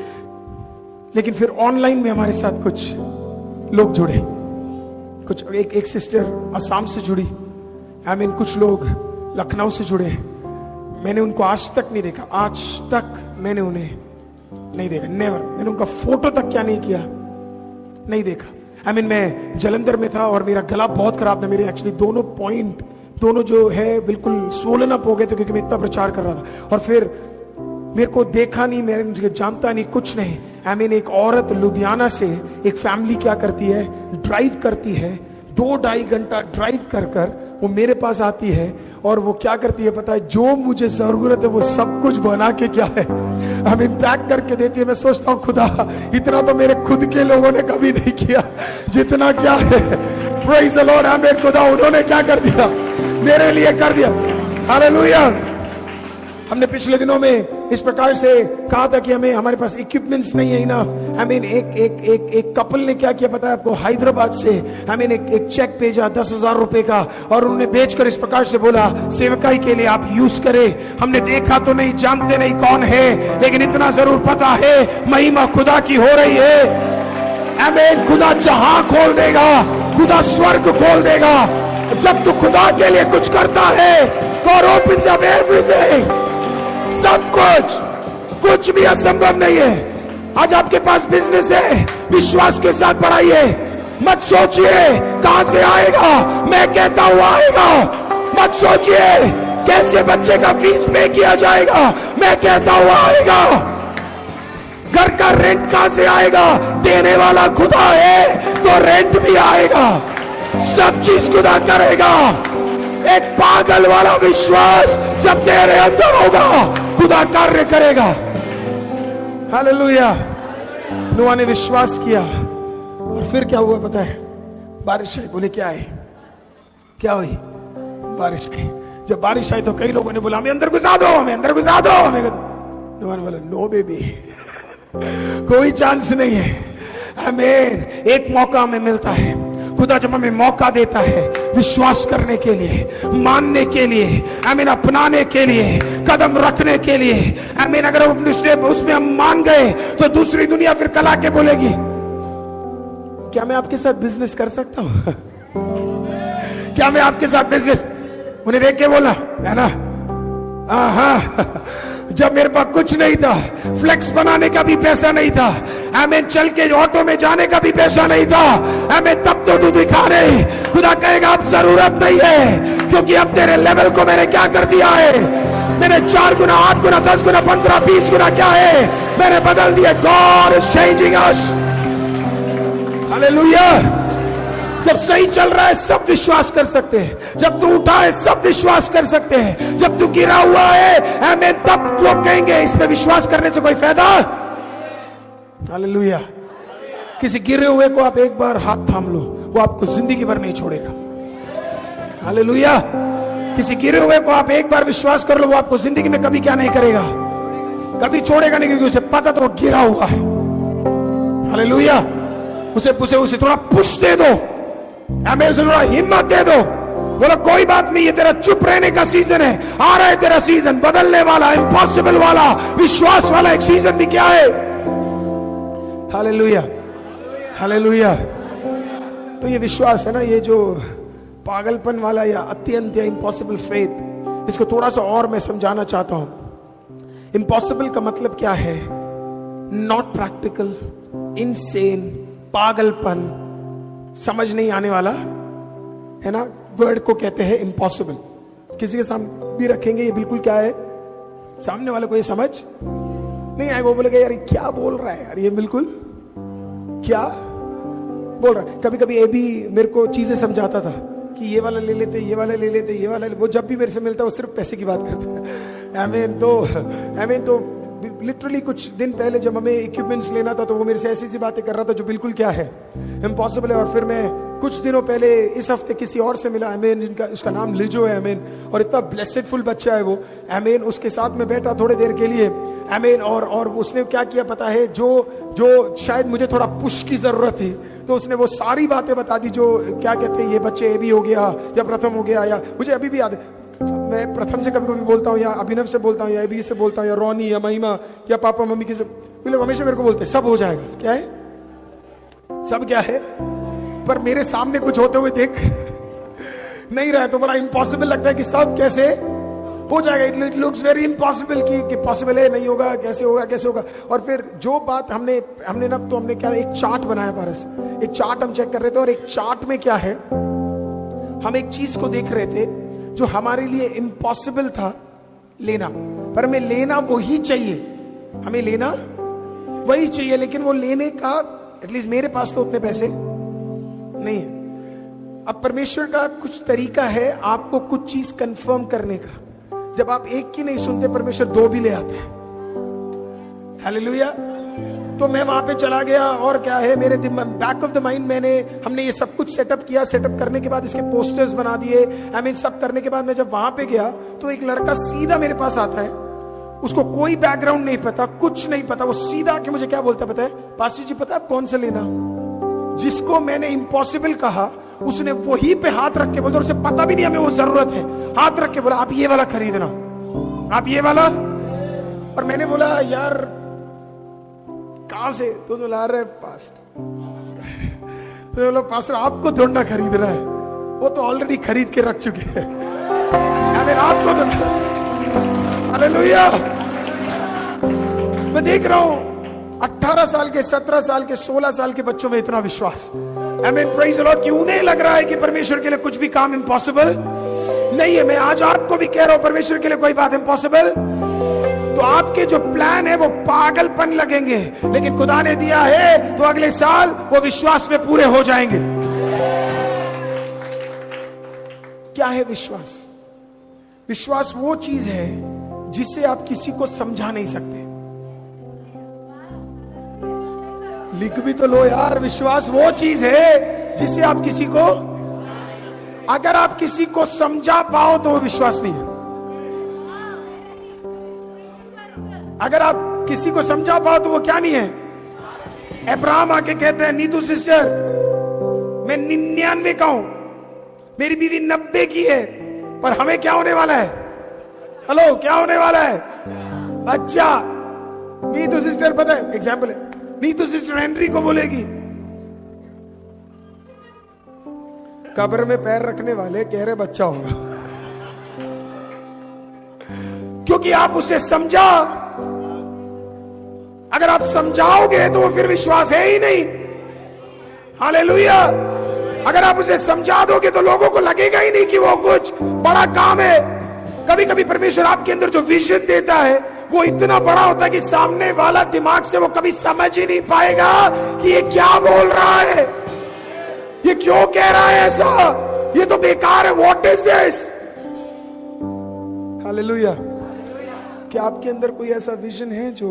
लेकिन फिर ऑनलाइन में हमारे साथ कुछ लोग जुड़े, कुछ एक सिस्टर असम से जुड़ी, आमीन, कुछ लोग लखनऊ से जुड़े। मैंने उनको आज तक नहीं देखा, आज तक मैंने उन्हें नहीं देखा, नेवर। मैंने उनका फोटो तक क्या नहीं किया, नहीं देखा। आमीन, मैं जलंधर में था और मेरा गला बहुत खराब था। मेरे एक्चुअली दोनों जो है बिल्कुल स्वोलन अप हो गए थे, क्योंकि मैं इतना प्रचार कर रहा था। और फिर मेरे को देखा नहीं, मेरे मुझे जानता नहीं, कुछ नहीं। आई मीन एक औरत लुधियाना से एक फैमिली क्या करती है, ड्राइव करती है, 2-2.5 घंटा ड्राइव कर कर वो मेरे पास आती है और वो क्या करती है पता है, जो मुझे जरूरत है वो सब कुछ बना के क्या है हमें पैक करके देती है। मैं सोचता हूँ खुदा इतना तो मेरे खुद के लोगों ने कभी नहीं किया जितना क्या है। Praise the Lord. मेरे खुदा उन्होंने क्या कर दिया, मेरे लिए कर दिया। हालेलुया। हमने पिछले दिनों में इस प्रकार से कहा था कि हमारे पास इक्विपमेंट्स नहीं है इनफ। आई मीन एक कपल ने क्या किया पता है आपको, हैदराबाद से आई मीन एक चेक भेजा 10,000 रुपए का, और उन्होंने बेचकर इस प्रकार से बोला सेवकाई के लिए आप यूज करें। हमने देखा तो नहीं, जानते नहीं कौन है, लेकिन इतना जरूर पता है महिमा खुदा की हो रही है। आमीन। खुदा जहां खोल देगा, खुदा स्वर्ग खोल देगा। जब तू खुदा के लिए कुछ करता है, God opens up everything। सब कुछ भी असंभव नहीं है। आज आपके पास बिजनेस है, विश्वास के साथ बढ़ाइए। मत सोचिए कहां से आएगा, मैं कहता हूं आएगा। मत सोचिए कैसे बच्चे का फीस पे किया जाएगा, मैं कहता हूं आएगा। घर का रेंट कहां से आएगा, देने वाला खुदा है तो रेंट भी आएगा। सब चीज खुदा करेगा। एक पागल वाला विश्वास जब तेरे अंदर होगा, खुदा कार्य करेगा। हालेलुया। नूह ने विश्वास किया और फिर क्या हुआ पता है, बारिश आई। बोले क्या है, क्या हुई, बारिश आई। जब बारिश आई तो कई लोगों ने बोला हमें अंदर घुसा दो, हमें अंदर घुसा दो। नूह ने बोला नो बेबी कोई चांस नहीं है। आमीन। एक मौका हमें मिलता है, खुदा जब हमें मौका देता है विश्वास करने के लिए, मानने के लिए, आमीन, अपनाने के लिए, कदम रखने के लिए। आमीन। अगर उसमें हम मान गए तो दूसरी दुनिया फिर कला के बोलेगी क्या मैं आपके साथ बिजनेस कर सकता हूं क्या मैं आपके साथ बिजनेस, उन्हें देख के बोला है ना। जब मेरे पास कुछ नहीं था, फ्लेक्स बनाने का भी पैसा नहीं था, आमीन, चल के ऑटो में जाने का भी पैसा नहीं था, आमीन, तब तो तू दिखा रहे। खुदा कहेगा अब जरूरत नहीं है, क्योंकि अब तेरे लेवल को मैंने क्या कर दिया है, मैंने 4 गुना, 8 गुना, 10 गुना, 15, 20 गुना क्या है, मैंने बदल दिया। God is changing us. Hallelujah. जब सही चल रहा है सब विश्वास कर सकते हैं, जब तू उठा है सब विश्वास कर सकते हैं, जब तू गिरा हुआ है आमीन, तब लोग कहेंगे इस पे विश्वास करने से कोई फायदा। हालेलुया। किसी गिरे हुए को आप एक बार हाथ थाम लो, वो आपको जिंदगी भर नहीं छोड़ेगा। हालेलुया। किसी गिरे हुए को आप एक बार विश्वास कर लो, वो आपको जिंदगी में कभी क्या नहीं करेगा, कभी छोड़ेगा नहीं, क्योंकि उसे पता तो वो गिरा हुआ है। हालेलुया। उसे थोड़ा पुश दे दो, आमीन, उसे थोड़ा हिम्मत दे दो। बोलो कोई बात नहीं, ये तेरा चुप रहने का सीजन है, आ रहा है तेरा सीजन बदलने वाला, इम्पॉसिबल वाला, विश्वास वाला एक सीजन भी क्या है। हालेलुया। हालेलुया। तो ये विश्वास है ना, ये जो पागलपन वाला या अत्यंत या इम्पॉसिबल फेथ, इसको थोड़ा सा और मैं समझाना चाहता हूं। इम्पॉसिबल का मतलब क्या है, नॉट प्रैक्टिकल, इनसेन, पागलपन, समझ नहीं आने वाला है ना, वर्ड को कहते हैं इम्पॉसिबल। किसी के सामने भी रखेंगे ये बिल्कुल क्या है, सामने वाले को ये समझ नहीं आएगा, वो बोलेगा यार ये क्या बोल रहा है यार, ये बिल्कुल क्या बोल रहा है। कभी कभी ये भी मेरे को चीजें समझाता था कि ये वाला ले लेते, ये वाला ले लेते, ये वाला वो जब भी मेरे से मिलता है वो सिर्फ पैसे की बात करता है। आमीन। तो लिटरली कुछ दिन पहले जब हमें इक्विपमेंट्स लेना था तो वो मेरे से ऐसी सी बातें कर रहा था जो बिल्कुल क्या है, इम्पॉसिबल है। और फिर मैं कुछ दिनों पहले इस हफ्ते किसी और से मिला, आमीन, जिनका उसका नाम लिजो है, आमीन, और इतना ब्लेसेडफुल बच्चा है वो, आमीन। उसके साथ में बैठा थोड़ी देर के लिए, आमीन, और उसने क्या किया पता है, जो शायद मुझे थोड़ा पुश की जरूरत थी, तो उसने वो सारी बातें बता दी जो क्या कहते हैं, ये बच्चे ए भी हो गया या प्रथम हो गया, या मुझे अभी भी याद है, मैं प्रथम से कभी कभी बोलता हूँ, या अभिनव से बोलता हूँ, या एबी से बोलता हूँ, या रोनी या महिमा या पापा मम्मी के से, लोग हमेशा मेरे को बोलते हैं सब हो जाएगा। क्या है सब, क्या है, पर मेरे सामने कुछ होते हुए देख नहीं रहा है तो बड़ा इम्पॉसिबल लगता है कि सब कैसे हो जाएगा। इट लुक्स वेरी इम्पॉसिबल कि पॉसिबल है, नहीं होगा, कैसे होगा, कैसे होगा। और फिर जो बात हमने ना, तो हमने क्या, एक चार्ट बनाया पारस, एक चार्ट हम चेक कर रहे थे, और एक चार्ट में क्या है, हम एक चीज को देख रहे थे जो हमारे लिए इम्पॉसिबल था लेना, पर हमें लेना वही चाहिए हमें लेना वही चाहिए, लेकिन वो लेने का एटलीस्ट मेरे पास तो उतने पैसे नहीं है। अब परमेश्वर का कुछ तरीका है आपको कुछ चीज कंफर्म करने का। जब आप एक की नहीं सुनते, परमेश्वर दो भी ले आते हैं। हालेलुया। तो मैं वहां पे चला गया, और क्या है, मेरे बैक ऑफ द माइंड हमने ये सब कुछ सेटअप किया। सेटअप करने के बाद इसके पोस्टर्स बना दिए, सब करने के बाद मैं जब वहां पे गया तो एक लड़का सीधा मेरे पास आता है। उसको कोई बैकग्राउंड नहीं पता, कुछ नहीं पता। वो सीधा आके मुझे क्या बोलता पता है, पास्टर जी पता है आप कौन सा लेना? जिसको मैंने इम्पॉसिबल कहा उसने वही पे हाथ रख के बोला, उसे पता भी नहीं हमें वो जरूरत है, हाथ रख के बोला आप ये वाला खरीदना, आप ये वाला। और मैंने बोला यार कहां से? तो बोला रहे पास्टर। तो बोला पास्टर आपको थोड़ा ना खरीदना है, वो तो ऑलरेडी खरीद के रख चुके हैं, आपको तो। हालेलुया। मैं देख रहा हूं 18 साल के, 17 साल के, 16 साल के बच्चों में इतना विश्वास। आमीन, प्रेज द लॉर्ड। क्यों नहीं लग रहा है कि परमेश्वर के लिए कुछ भी काम इम्पॉसिबल नहीं है? मैं आज आपको भी कह रहा हूं परमेश्वर के लिए कोई बात इम्पॉसिबल। तो आपके जो प्लान है वो पागलपन लगेंगे, लेकिन खुदा ने दिया है तो अगले साल वो विश्वास में पूरे हो जाएंगे। क्या है विश्वास? विश्वास वो चीज है जिसे आप किसी को समझा नहीं सकते। लिख भी तो लो यार, विश्वास वो चीज है जिसे आप किसी को, अगर आप किसी को समझा पाओ तो वो विश्वास नहीं है। अगर आप किसी को समझा पाओ तो वो क्या नहीं है। अब्राहम आके कहते हैं नीतू सिस्टर मैं 99 का हूं, मेरी बीवी 90 की है, पर हमें क्या होने वाला है? हेलो, क्या होने वाला है? अच्छा, नीतू सिस्टर पता है, एग्जाम्पल है, नीतू सिस्टर हेनरी को बोलेगी कब्र में पैर रखने वाले कह रहे बच्चा होगा, क्योंकि आप उसे समझा। अगर आप समझाओगे तो वो फिर विश्वास है ही नहीं। हालेलुया। अगर आप उसे समझा दोगे तो लोगों को लगेगा ही नहीं कि वो कुछ बड़ा काम है। कभी कभी परमेश्वर आपके अंदर जो विजन देता है वो इतना बड़ा होता है कि सामने वाला दिमाग से वो कभी समझ ही नहीं पाएगा कि ये क्या बोल रहा है, ये क्यों कह रहा है ऐसा, ये तो बेकार है, व्हाट इज दिस। हालेलुया। क्या आपके अंदर कोई ऐसा विजन है जो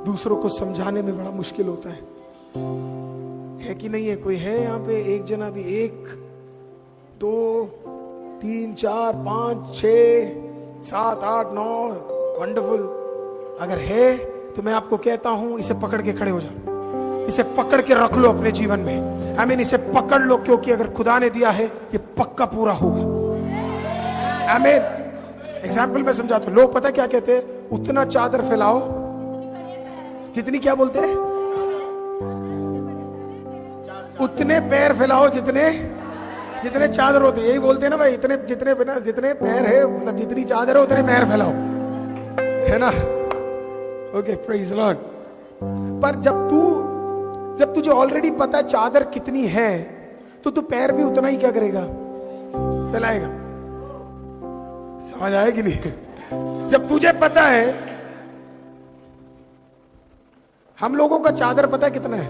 दूसरों को समझाने में बड़ा मुश्किल होता है कि नहीं है? कोई है यहाँ पे? एक जना भी? 1 2 3 4 5 6 7 8 9 वंडरफुल। अगर है तो मैं आपको कहता हूं इसे पकड़ के खड़े हो जाओ, इसे पकड़ के रख लो अपने जीवन में। आमीन, इसे पकड़ लो, क्योंकि अगर खुदा ने दिया है ये पक्का पूरा होगा। आमीन। एग्जाम्पल में समझाता हूं। लोग पता क्या कहते हैं? उतना चादर फैलाओ जितनी, क्या बोलते हैं, उतने पैर फैलाओ जितने चादर होते हैं। यही बोलते हैं ना भाई, जितने पैर है, मतलब जितनी चादर है उतने पैर फैलाओ, है ना? Okay, praise Lord. पर जब तुझे ऑलरेडी पता है चादर कितनी है, तो तू पैर भी उतना ही क्या करेगा? फैलाएगा। समझ आया कि नहीं? जब तुझे पता है, हम लोगों का चादर पता है कितना है?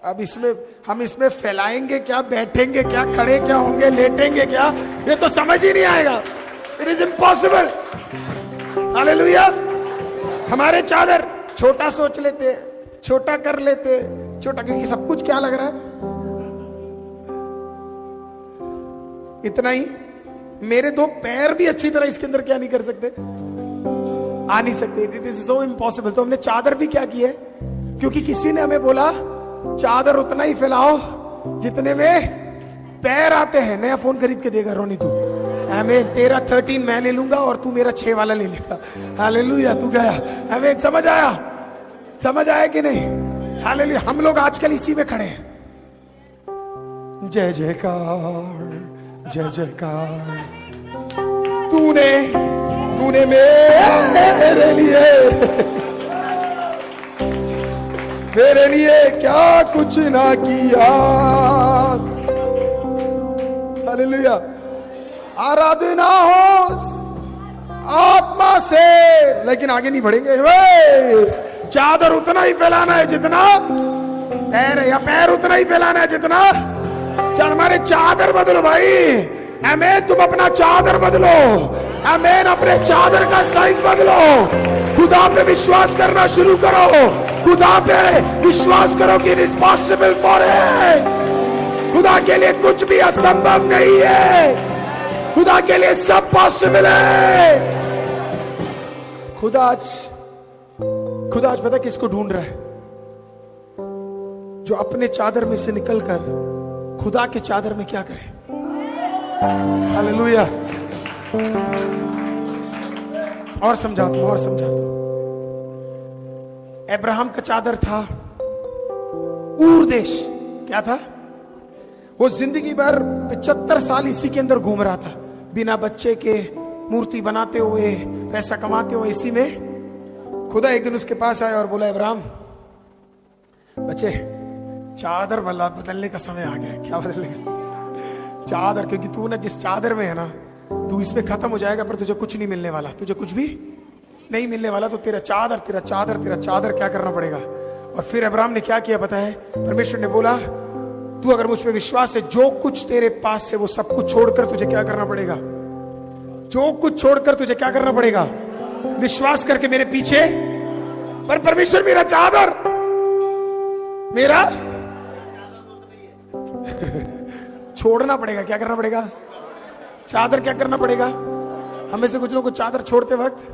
अब हम इसमें फैलाएंगे क्या, बैठेंगे क्या, खड़े क्या होंगे, लेटेंगे क्या, ये तो समझ ही नहीं आएगा। It is impossible. हालेलुया। हमारे चादर छोटा सोच लेते, छोटा कर लेते, छोटा, क्योंकि सब कुछ क्या लग रहा है? इतना ही। मेरे 2 पैर भी अच्छी तरह इसके अंदर क्या नहीं कर सकते, आ नहीं सकते। It is so impossible. तो हमने चादर भी क्या की है? क्योंकि किसी ने हमें बोला चादर उतना ही फैलाओ जितने में पैर आते हैं। नया फोन खरीद के देगा रोनी तू, आमीन। तेरा 13 मैं ले लूंगा और तू मेरा 6 वाला ले लेगा। हालेलुया। तू गया। आमीन। समझ आया कि नहीं? हालेलुया। हम लोग आजकल इसी में खड़े हैं। जय जयकार, जय जयकार। तूने मेरे लिए क्या कुछ ना किया। हालेलुया। आराधना हो आत्मा से, लेकिन आगे नहीं बढ़ेंगे। चादर उतना ही फैलाना है जितना पैर है, या पैर उतना ही फैलाना है जितना चल। हमारे चादर बदलो भाई, आमीन। तुम अपना चादर बदलो, आमीन। अपने चादर का साइज बदलो। खुदा पे विश्वास करना शुरू करो। खुदा पे विश्वास करो कि it is possible for him. खुदा के लिए कुछ भी असंभव नहीं है। खुदा के लिए सब पॉसिबल है। खुदा आज पता किसको ढूंढ रहा है? जो अपने चादर में से निकलकर खुदा के चादर में क्या करे। हालेलुया। और समझाता हूं। अब्राहम का चादर था ऊर देश। क्या था? वो जिंदगी भर 75 साल इसी के अंदर घूम रहा था, बिना बच्चे के, मूर्ति बनाते हुए, पैसा कमाते हुए इसी में। खुदा एक दिन उसके पास आया और बोला, अब्राहम बच्चे, चादर बदलने का समय आ गया है। क्या बदलेगा? चादर। क्योंकि तू ना जिस चादर में है ना, तू इसमें खत्म हो जाएगा, पर तुझे कुछ नहीं मिलने वाला, तुझे कुछ भी नहीं मिलने वाला। तो तेरा चादर क्या करना पड़ेगा। और फिर अब्राहम ने क्या किया पता है? परमेश्वर ने बोला, तू अगर मुझ पे विश्वास है, जो कुछ तेरे पास है वो सब कुछ छोड़कर तुझे क्या करना पड़ेगा? जो कुछ छोड़कर तुझे क्या करना पड़ेगा? विश्वास करके मेरे पीछे। पर परमेश्वर मेरा चादर, मेरा छोड़ना पड़ेगा। क्या करना पड़ेगा? चादर क्या करना पड़ेगा? हमें से कुछ लोगों को चादर छोड़ते वक्त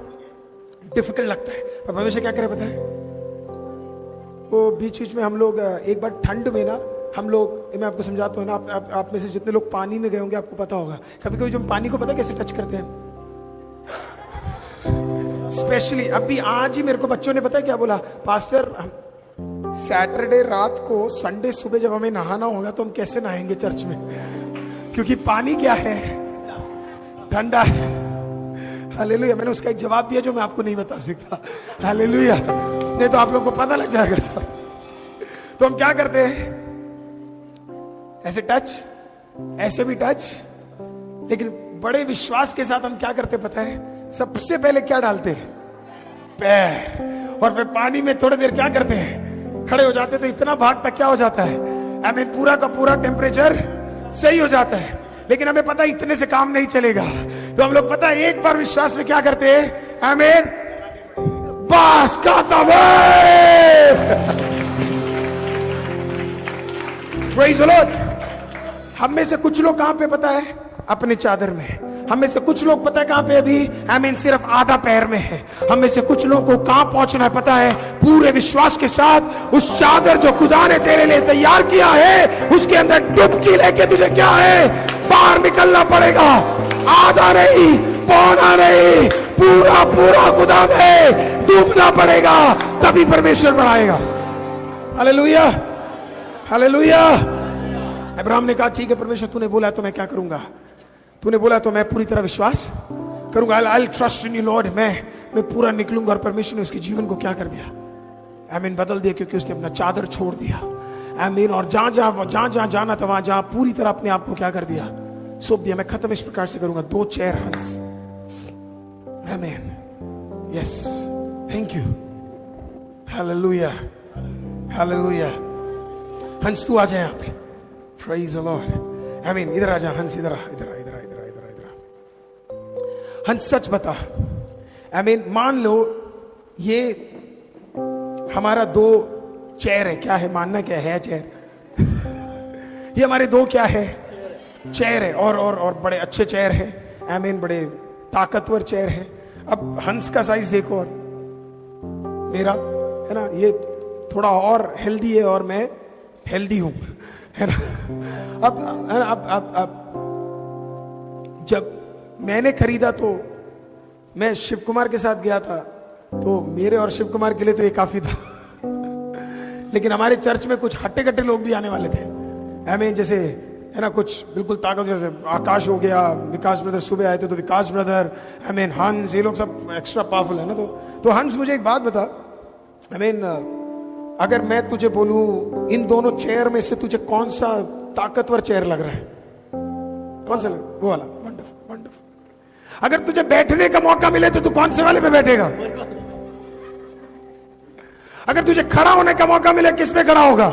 डिफिकल्ट लगता है, पर परमेश्वर क्या करे पता है? वो बीच में हम लोग एक बार ठंड में ना, हम लोग, मैं आपको समझाता हूँ ना, आप में से जितने लोग पानी में गए होंगे आपको पता होगा, कभी कभी जो हम पानी को पता है कैसे टच करते हैं। स्पेशली अभी आज ही मेरे को बच्चों ने पता है क्या बोला, पास्टर सैटरडे रात को, संडे सुबह जब हमें नहाना होगा तो हम कैसे नहाएंगे चर्च में? क्योंकि पानी क्या है? ठंडा है। हालेलुया। मैंने उसका एक जवाब दिया जो मैं आपको नहीं बता सकता। हालेलुया। नहीं तो आप लोगों को पता लग जाएगा सब। तो हम क्या करते हैं? ऐसे टच, ऐसे भी टच, लेकिन बड़े विश्वास के साथ हम क्या करते पता है? सबसे पहले क्या डालते हैं? पैर। और फिर पानी में थोड़ी देर क्या करते हैं? खड़े हो जाते। तो इतना भाग तक क्या हो जाता है? आमीन। पूरा का पूरा टेम्परेचर सही हो जाता है। लेकिन हमें पता है इतने से काम नहीं चलेगा, तो हम लोग पता है एक बार विश्वास में क्या करते हैं? आमीन। बस खाता प्रेज़ द लॉर्ड। हम में से कुछ लोग कहां पे पता है? अपने चादर में। हम में से कुछ लोग पता है कहां पे अभी? आमीन। सिर्फ आधा पैर में है। हम में से कुछ लोगों को कहां पहुंचना है पता है? पूरे विश्वास के साथ उस चादर जो खुदा ने तेरे लिए तैयार किया है, उसके अंदर डुबकी लेके तुझे क्या है? बाहर निकलना पड़ेगा। आधा नहीं, पौना नहीं, पूरा पूरा खुदा में डूबना पड़ेगा, तभी परमेश्वर बढ़ाएगा। हालेलुया। हालेलुया। अब्राहम ने कहा, ठीक है परमेश्वर, तूने बोला तो मैं क्या करूंगा? तूने बोला तो मैं पूरी तरह विश्वास करूंगा। I'll trust in you Lord। मैं पूरा निकलूंगा। और परमेश्वर ने उसके जीवन को क्या कर दिया? आमीन। बदल दिया, क्योंकि उसने अपना चादर छोड़ दिया। आमीन। और जहां जहां जाना था, वहां पूरी तरह अपने आप को क्या कर दिया? सौंप दिया। मैं खत्म इस प्रकार से करूंगा। 2 चेयर हंस। आमीन। Yes, thank you. Hallelujah. Hallelujah. हंस तू आ जाए यहाँ पे। Praise the Lord. आमीन। इधर आ जा हंस। इधर हंस, सच बता। आमीन। मान लो ये हमारा 2 चेयर है। क्या है? मानना क्या है? चेयर। ये हमारे 2 क्या है? चेयर है। और बड़े अच्छे चेयर है। आमीन। बड़े ताकतवर चेयर है। अब हंस का साइज देखो और मेरा, है ना, ये थोड़ा और हेल्दी है और मैं हेल्दी हूं, है ना। अब जब मैंने खरीदा तो मैं शिव कुमार के साथ गया था, तो मेरे और शिव कुमार के लिए तो ये काफी था। लेकिन हमारे चर्च में कुछ हट्टे कट्टे लोग भी आने वाले थे। आमीन। जैसे, है ना, कुछ बिल्कुल ताकत, जैसे आकाश हो गया, विकास ब्रदर सुबह आए थे तो विकास ब्रदर, आमीन, हंस, ये लोग सब एक्स्ट्रा पावरफुल है ना। तो हंस, मुझे एक बात बता। आमीन। अगर मैं तुझे बोलूं इन दोनों चेयर में से तुझे कौन सा ताकतवर चेयर लग रहा है? कौन सा वो वाला? Wonderful wonderful. अगर तुझे बैठने का मौका मिले तो तू कौन से वाले पे बैठेगा? अगर तुझे खड़ा होने का मौका मिले किस पे खड़ा होगा?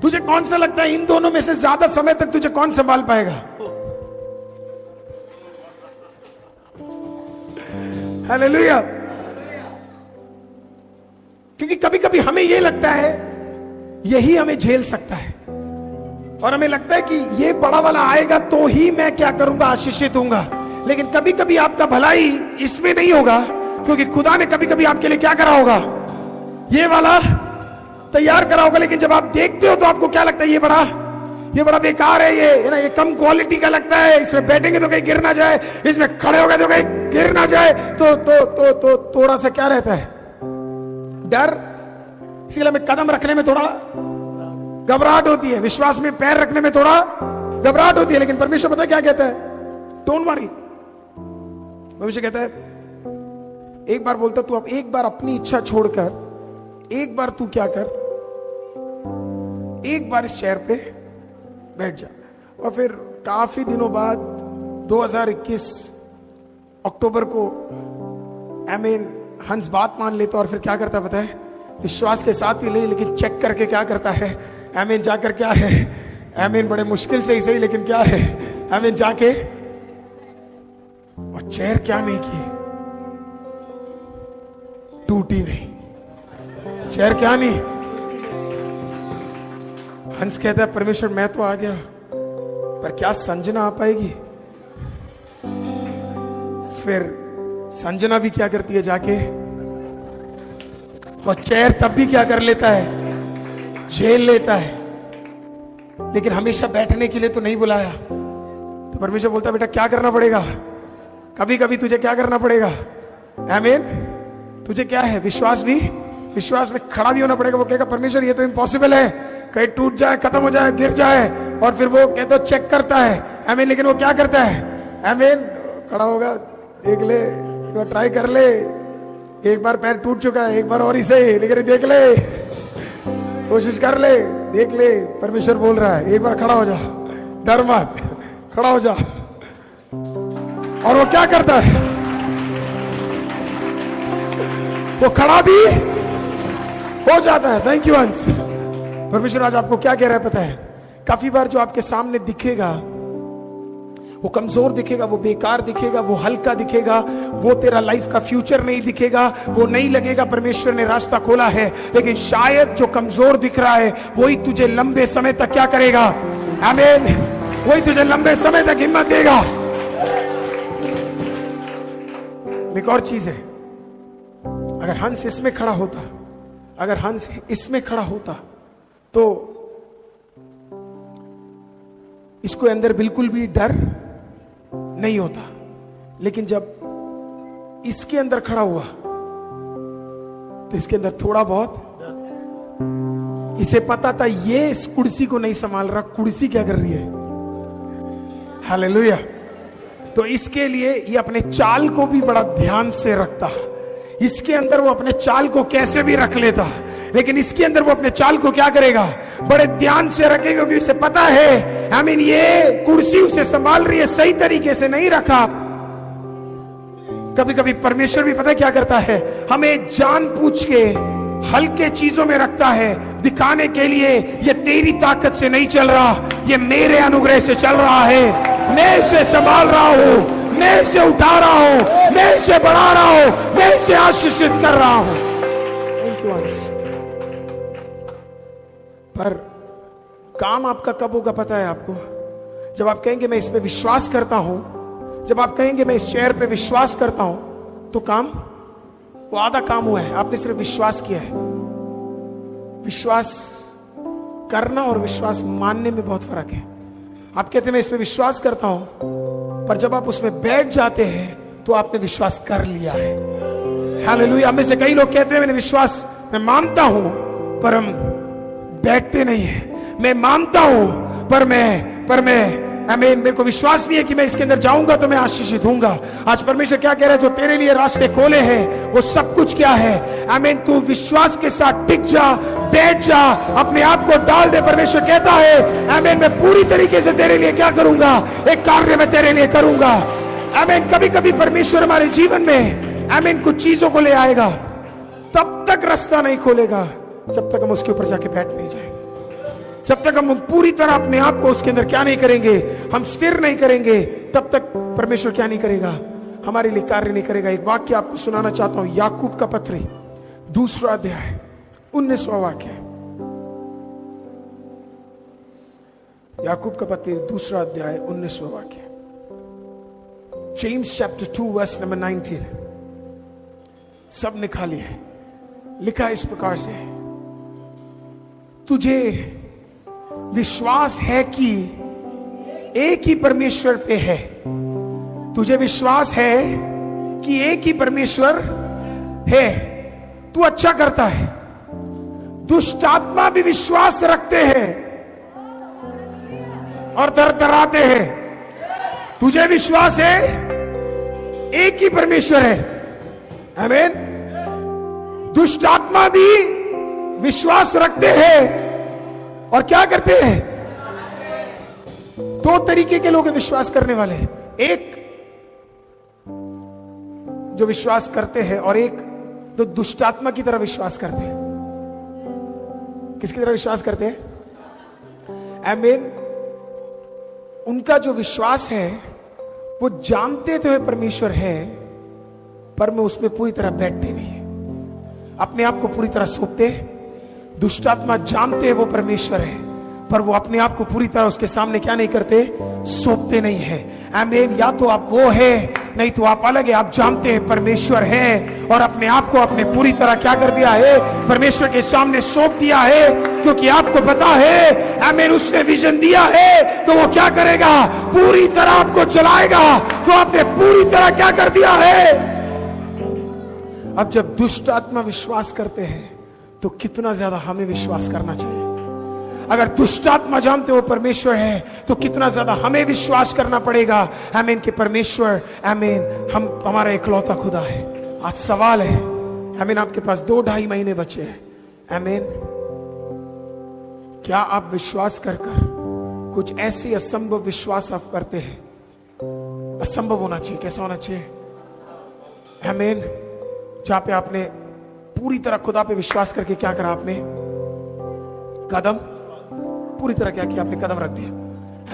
तुझे कौन सा लगता है इन दोनों में से ज्यादा समय तक तुझे कौन संभाल पाएगा? हालेलुया। क्योंकि कभी कभी हमें यह लगता है यही हमें झेल सकता है, और हमें लगता है कि ये बड़ा वाला आएगा तो ही मैं क्या करूंगा, आशीषित होऊंगा। लेकिन कभी कभी आपका भलाई इसमें नहीं होगा, क्योंकि खुदा ने कभी कभी आपके लिए क्या करा होगा, ये वाला तैयार करा होगा। लेकिन जब आप देखते हो तो आपको क्या लगता है, ये बड़ा बेकार है, ये ना, ये कम क्वालिटी का लगता है, इसमें बैठेंगे तो कहीं गिर ना जाए, इसमें खड़े हो गए तो कहीं गिर ना जाए। तो थोड़ा सा क्या रहता है, डर। इसलिए हमें कदम रखने में थोड़ा घबराहट होती है, विश्वास में पैर रखने में थोड़ा घबराहट होती है। लेकिन परमेश्वर पता है क्या कहता है? Don't worry. परमेश्वर कहता है, एक बार बोलता तू अब एक बार अपनी इच्छा छोड़कर एक बार तू क्या कर, एक बार इस चेयर पे बैठ जा। और फिर काफी दिनों बाद 2021 अक्टूबर को आमीन हंस बात मान लेता, और फिर क्या करता पता है? विश्वास के साथ ही ले, लेकिन चेक करके क्या करता है, आमीन जाकर क्या है, आमीन बड़े मुश्किल से ही सही, लेकिन क्या है, आमीन जाके और चेयर क्या नहीं की, टूटी नहीं। चेयर क्या नहीं। हंस कहता है परमेश्वर मैं तो आ गया, पर क्या संजना आ पाएगी? फिर संजना भी क्या करती है, जाके और चेयर तब भी क्या कर लेता है, झेल लेता है। लेकिन हमेशा बैठने के लिए तो नहीं बुलाया। तो परमेश्वर बोलता है बेटा क्या करना पड़ेगा, कभी कभी तुझे क्या करना पड़ेगा, आमीन तुझे क्या है, विश्वास में खड़ा भी होना पड़ेगा। वो कहेगा परमेश्वर ये तो इम्पॉसिबल है, कहीं टूट जाए, खत्म हो जाए, गिर जाए। और फिर वो कहते चेक करता है, आमीन। लेकिन वो क्या करता है, आमीन खड़ा होगा, देख ले, एक बार ट्राई कर ले, एक बार पैर टूट चुका है, एक बार और इसे, लेकिन देख ले, कोशिश कर ले, देख ले, परमेश्वर बोल रहा है एक बार खड़ा हो जा, डर मत, खड़ा हो जा। और वो क्या करता है, वो खड़ा भी हो जाता है। थैंक यू हंस। परमेश्वर आज आपको क्या कह रहा है पता है? काफी बार जो आपके सामने दिखेगा वो कमजोर दिखेगा, वो बेकार दिखेगा, वो हल्का दिखेगा, वो तेरा लाइफ का फ्यूचर नहीं दिखेगा, वो नहीं लगेगा परमेश्वर ने रास्ता खोला है। लेकिन शायद जो कमजोर दिख रहा है वही तुझे लंबे समय तक क्या करेगा, आमीन, वही तुझे लंबे समय तक हिम्मत देगा। एक और चीज है, अगर हंस इसमें खड़ा होता, अगर हंस इसमें खड़ा होता तो इसको अंदर बिल्कुल भी डर नहीं होता। लेकिन जब इसके अंदर खड़ा हुआ तो इसके अंदर थोड़ा बहुत, इसे पता था ये इस कुर्सी को नहीं संभाल रहा, कुर्सी क्या कर रही है, हालेलुया। तो इसके लिए ये अपने चाल को भी बड़ा ध्यान से रखता। इसके अंदर वो अपने चाल को कैसे भी रख लेता, लेकिन इसके अंदर वो अपने चाल को क्या करेगा, बड़े ध्यान से रखेगा, क्योंकि उसे पता है आमीन ये कुर्सी उसे संभाल रही है, सही तरीके से नहीं रखा। कभी कभी परमेश्वर भी पता है क्या करता है, हमें जानबूझ के हल्के चीजों में रखता है, दिखाने के लिए ये तेरी ताकत से नहीं चल रहा, ये मेरे अनुग्रह से चल रहा है। मैं इसे संभाल रहा हूं, मैं इसे उठा रहा हूं, मैं इसे बढ़ा रहा हूं, मैं इसे आशीषित कर रहा हूं। Thank you. पर काम आपका कब होगा पता है आपको? जब आप कहेंगे मैं इस पे विश्वास करता हूं, जब आप कहेंगे मैं इस चेयर पे विश्वास करता हूं, तो काम, वो आधा काम हुआ है, आपने सिर्फ विश्वास किया है। विश्वास करना और विश्वास मानने में बहुत फर्क है। आप कहते हैं मैं इस पे विश्वास करता हूं, पर जब आप उसमें बैठ जाते हैं तो आपने विश्वास कर लिया है। हालेलुया। हमें से कई लोग कहते हैं मैंने विश्वास, मैं मानता हूं पर हम बैठते नहीं है। मैं मानता हूं पर मैं आमीन, मेरे को विश्वास नहीं है कि मैं इसके अंदर जाऊंगा तो मैं आशीषित होऊंगा। आज परमेश्वर क्या कह रहा है, जो तेरे लिए रास्ते खोले हैं वो सब कुछ क्या है। आमीन, तू विश्वास के साथ टिक जा, बैठ जा, अपने आप को डाल दे। परमेश्वर कहता है आमीन, मैं पूरी तरीके से तेरे लिए क्या करूंगा, एक कार्य मैं तेरे लिए करूंगा। आमीन, कभी कभी परमेश्वर हमारे जीवन में आमीन कुछ चीजों को ले आएगा, तब तक रास्ता नहीं खोलेगा जब तक हम उसके ऊपर जाके बैठ नहीं जाएंगे, जब तक हम पूरी तरह अपने आप को उसके अंदर क्या नहीं करेंगे, हम स्थिर नहीं करेंगे, तब तक परमेश्वर क्या नहीं करेगा, हमारे लिए कार्य नहीं करेगा। एक वाक्य आपको सुनाना चाहता हूं, याकूब का पत्र 2 अध्याय 19वां वाक्य। याकूब का पत्र 2 अध्याय 19वां वाक्य। James chapter 2 verse number 19। सब निकाली है, लिखा इस प्रकार से, तुझे विश्वास है कि एक ही परमेश्वर पे है। तुझे विश्वास है कि एक ही परमेश्वर है। तू अच्छा करता है। दुष्ट आत्मा भी विश्वास रखते हैं और थरथराते हैं। तुझे विश्वास है एक ही परमेश्वर है। आमीन। दुष्ट आत्मा भी विश्वास रखते हैं और क्या करते हैं। 2 तरीके के लोग विश्वास करने वाले, एक जो विश्वास करते हैं और एक जो दुष्ट आत्मा की तरह विश्वास करते हैं। किसकी तरह विश्वास करते हैं। आमीन। उनका जो विश्वास है वो जानते तो है परमेश्वर है, पर मैं उसमें पूरी तरह बैठते नहीं है, अपने आप को पूरी तरह सौंपते। दुष्ट आत्मा जानते हैं वो परमेश्वर है, पर वो अपने आप को पूरी तरह उसके सामने क्या नहीं करते, सौंपते नहीं है। आमीन। या तो आप वो है, नहीं तो आप अलग है। आप जानते हैं परमेश्वर है और अपने आप को अपने पूरी तरह क्या कर दिया है, परमेश्वर के सामने सौंप दिया है, क्योंकि आपको पता है आमीन उसने विजन दिया है तो वो क्या करेगा, पूरी तरह आपको चलाएगा। तो आपने पूरी तरह क्या कर दिया है। अब जब दुष्ट आत्मा विश्वास करते हैं तो कितना ज्यादा हमें विश्वास करना चाहिए। अगर दुष्ट आत्मा जानते हो परमेश्वर है तो कितना ज्यादा हमें विश्वास करना पड़ेगा। आमीन कि परमेश्वर आमीन हम हमारा इकलौता खुदा है। आज सवाल है आमीन, आपके पास 2-2.5 महीने बचे हैं। आमीन। क्या आप विश्वास कर कुछ ऐसी असंभव विश्वास आप करते हैं। असंभव होना चाहिए। कैसा होना चाहिए। आमीन। जहां पे आपने पूरी तरह खुदा पे विश्वास करके क्या करा, आपने कदम पूरी तरह क्या किया, आपने कदम रख दिया।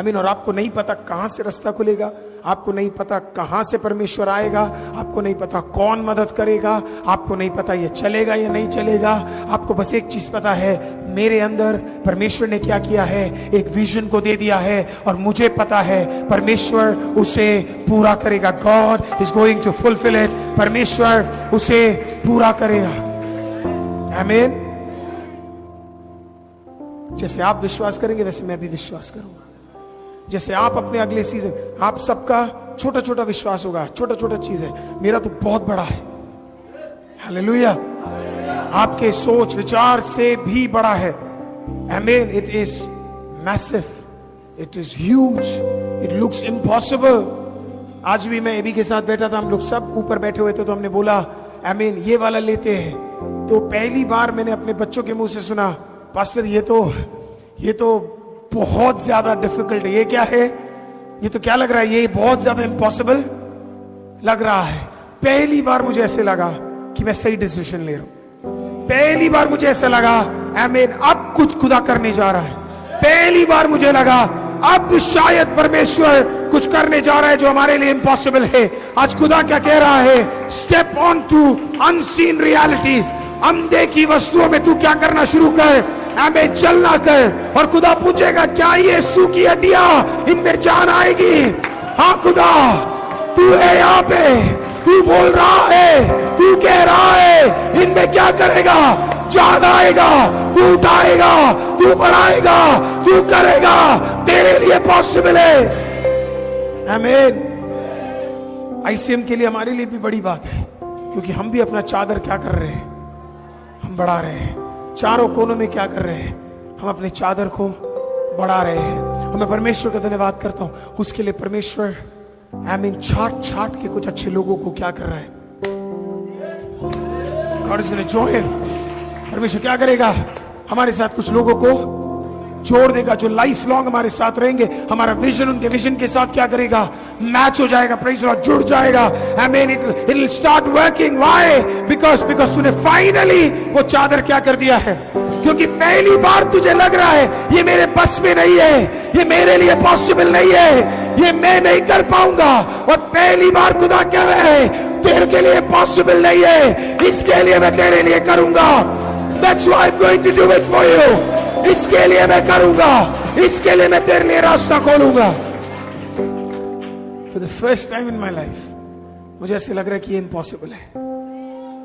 आमीन। और आपको नहीं पता कहां से रास्ता खुलेगा, आपको नहीं पता कहां से परमेश्वर आएगा, आपको नहीं पता कौन मदद करेगा, आपको नहीं पता ये चलेगा या नहीं चलेगा। आपको बस एक चीज पता है, मेरे अंदर परमेश्वर ने क्या किया है, एक विजन को दे दिया है और मुझे पता है परमेश्वर उसे पूरा करेगा। God is going to fulfil it. परमेश्वर उसे पूरा करेगा। आमीन। जैसे आप विश्वास करेंगे वैसे मैं भी विश्वास करूंगा। जैसे आप अपने अगले सीजन, आप सबका छोटा छोटा विश्वास होगा, छोटा छोटा चीज है, मेरा तो बहुत बड़ा है। हालेलुया। आपके सोच विचार से भी बड़ा है। आमीन। It is massive, it is huge, it looks impossible. आज भी मैं एबी के साथ बैठा था, हम लोग सब ऊपर बैठे हुए थे, तो हमने बोला आमीन ये वाला लेते हैं। तो पहली बार मैंने अपने बच्चों के मुंह से सुना, पास्टर ये तो बहुत ज्यादा डिफिकल्ट है। ये क्या है, ये तो क्या लग रहा है, ये बहुत ज्यादा इम्पॉसिबल लग रहा है। पहली बार मुझे ऐसे लगा कि मैं सही डिसीजन ले रहा हूं। पहली बार मुझे ऐसा लगा आमीन अब कुछ खुदा करने जा रहा है। पहली बार मुझे लगा अब शायद परमेश्वर कुछ करने जा रहा है जो हमारे लिए इम्पॉसिबल है। आज खुदा क्या कह रहा है, step on to unseen realities. अनदेखी वस्तुओं में तू क्या करना शुरू कर, आमीन चलना कर। और खुदा पूछेगा क्या ये सूखी हड्डियां, इनमें जान आएगी। हाँ खुदा तू है यहाँ पे, तू बोल रहा है, तू कह रहा है, इनमें क्या करेगा, जान आएगा, तू उठाएगा, तू बढ़ाएगा, तू करेगा, तेरे लिए पॉसिबल है। आमीन। आईसीएम के लिए हमारे लिए भी बड़ी बात है, क्योंकि हम भी अपना चादर क्या कर रहे हैं, हम बढ़ा रहे हैं। चारों कोनों में क्या कर रहे हैं, हम अपने चादर को बढ़ा रहे हैं। और मैं परमेश्वर का धन्यवाद करता हूं उसके लिए। परमेश्वर छाट छाट के कुछ अच्छे लोगों को क्या कर रहा है। God is going to join. परमेश्वर क्या करेगा, हमारे साथ कुछ लोगों को जोड़ देगा जो लाइफ लॉन्ग हमारे साथ रहेंगे। हमारा विजन उनके विजन के साथ क्या करेगा, मैच हो जाएगा, प्रेज़ लॉर्ड, जुड़ जाएगा। आमीन। It will start working. Why? Because तूने फाइनली वो चादर क्या कर दिया है। क्योंकि पहली बार तुझे लग रहा है ये मेरे बस में नहीं है, ये मेरे लिए पॉसिबल नहीं है, ये मैं नहीं कर पाऊंगा। और पहली बार खुदा कह रहा है तेरे के लिए पॉसिबल नहीं है, इसके लिए मैं तेरे लिए करूंगा। That's why I'm going to do it for you. इसके लिए मैं करूंगा, इसके लिए मैं तेरे लिए रास्ता खोलूंगा। For the first time in my life मुझे ऐसे लग रहा है कि ये इम्पॉसिबल है।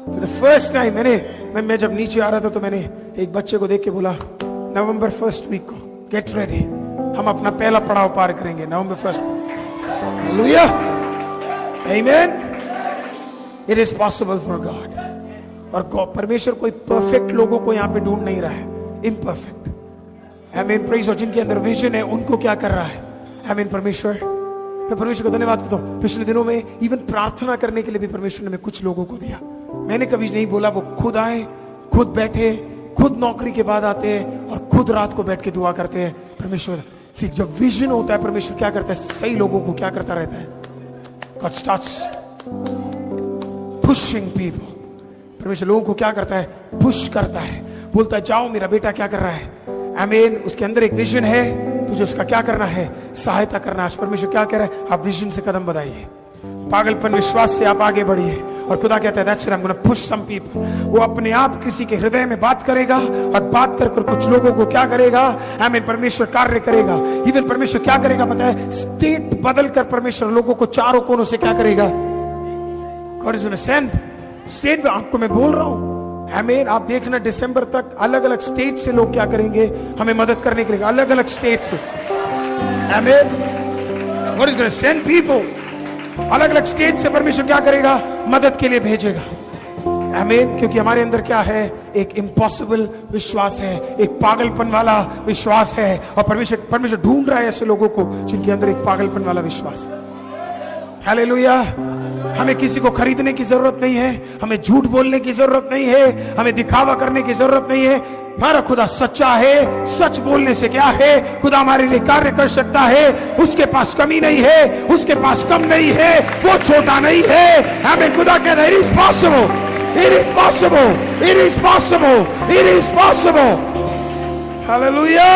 For the first time मैं जब नीचे आ रहा था तो मैंने एक बच्चे को देख के बोला, नवंबर 1st वीक को गेट रेडी, हम अपना पहला पड़ाव पार करेंगे नवंबर 1st। हालेलुया, आमीन। It is possible for God. और परमेश्वर कोई परफेक्ट लोगों को यहाँ पे ढूंढ नहीं रहा है, इम्परफेक्ट। आमीन, प्रेज़। और जिनके अंदर विजन है उनको क्या कर रहा है। आमीन। परमेश्वर, मैं परमेश्वर का धन्यवाद करता हूँ। पिछले दिनों में इवन प्रार्थना करने के लिए भी परमेश्वर ने हमें कुछ लोगों को दिया। मैंने कभी नहीं बोला वो खुद आए, खुद बैठे, खुद नौकरी के बाद आते हैं और खुद रात को बैठ के दुआ करते हैं। परमेश्वर सिर्फ जब विजन होता है, परमेश्वर क्या करता है, सही लोगों को क्या करता रहता है, God starts pushing people। परमेश्वर लोगों को क्या करता है, पुश करता है, बोलता है जाओ मेरा बेटा क्या कर रहा है। आमीन। उसके अंदर एक विजन है, तुझे उसका क्या करना है, सहायता करना। आज परमेश्वर क्या कह रहा है, आप विजन से कदम बढ़ाइए, पागलपन विश्वास से आप आगे बढ़िए। और खुदा कहता है that's why I am gonna push some people. वो अपने आप किसी के हृदय में बात करेगा और बात कर कुछ लोगों को क्या करेगा, आमीन, परमेश्वर कार्य करेगा। इवन परमेश्वर क्या करेगा पता है, स्टेट बदल कर परमेश्वर लोगों को चारों कोनों से क्या करेगा, God is gonna send state में। आपको मैं बोल रहा हूं, आमीन। आप देखना दिसंबर तक अलग अलग स्टेट से लोग क्या करेंगे, हमें मदद करने के लिए, अलग अलग स्टेट से। आमीन। God is gonna send people. अलग अलग स्टेट से परमेश्वर क्या करेगा, मदद के लिए भेजेगा। आमीन। क्योंकि हमारे अंदर क्या है, एक इम्पॉसिबल विश्वास है, एक पागलपन वाला विश्वास है। और परमेश्वर ढूंढ रहा है ऐसे लोगों को जिनके अंदर एक पागलपन वाला विश्वास है। हालेलुया। हमें किसी को खरीदने की जरूरत नहीं है, हमें झूठ बोलने की जरूरत नहीं है, हमें दिखावा करने की जरूरत नहीं है। हमारा खुदा सच्चा है, सच बोलने से क्या है, खुदा हमारे लिए कार्य कर सकता है। उसके पास कमी नहीं है, उसके पास कम नहीं है, वो छोटा नहीं है। हमें खुदा कहता है it is possible, it is possible, it is possible, it is possible. Hallelujah.